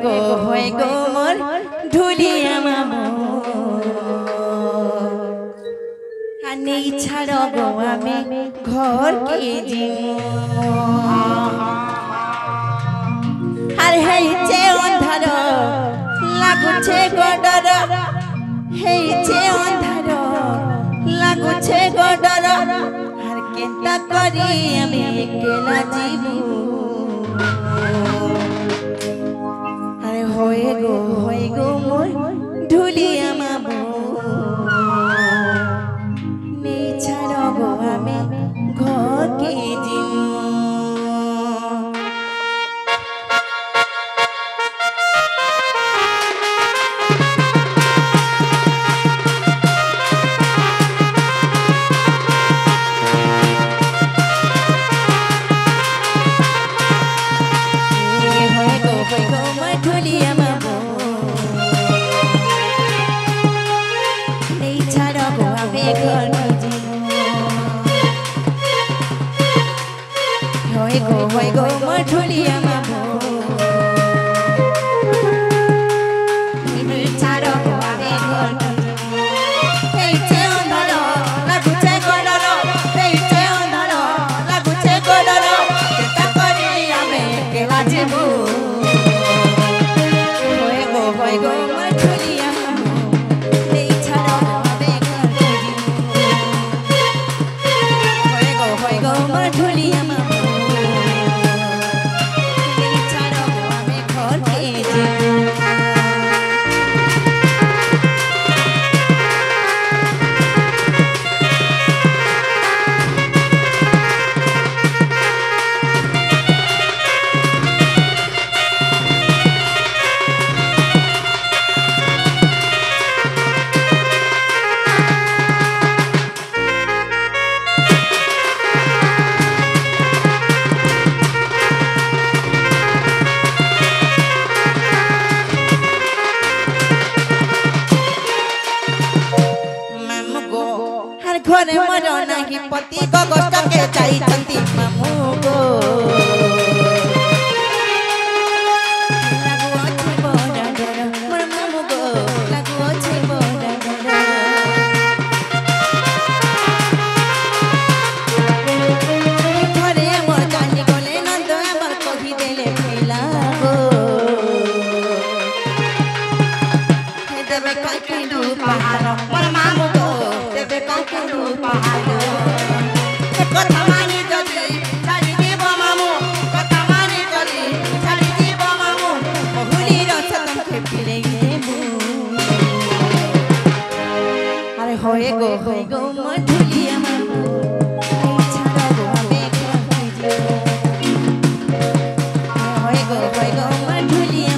होए गो मोर ढुलिया मामो हाने छाड़ो गो आमी घर के जीवो আর হেইছে অন্ধার লাগুছে গডর হেইছে অন্ধার লাগুছে গডর আর কেনটা করি আমি একলা জীবু আরে হয়ে গো মোর ঢুলিয়া মামু নেই ছাড়ো গো আমি ঘর কে জীবু होए गो मोर ढुलिया मामो छाड़ो गो आमी घर हेइছে অন্ধার লাগুছে গডর হেইছে অন্ধার লাগুছে গডর কেনটা করি আমি একলা জীবু होए गो मोर ढुलिया मामो নেই ছাড়ো গো आमी घर के जीवो होए गो मोर ढुलिया मामो घरे मरो नाही पति को कष्ट के चाहती मामू गो लागू अछि बड़ा डर मोर मामू गो लागू अछि बड़ा डर घरे मोर जानी गले नंद हमर कहि देले खेला गो हे देबे काकी दू पहाड़ मोर मामू गो देबे काकी दू पहाड़ कथा मानी जदी छाड़ी देब मामू कथा मानी जदी छाड़ी देब मामू बहुली रथ तुमके फिरे गेबू अरे होए गो मोर ढुलिया मामू छाड़ो गो आमी घर के जीवो होए गो मोर ढुलिया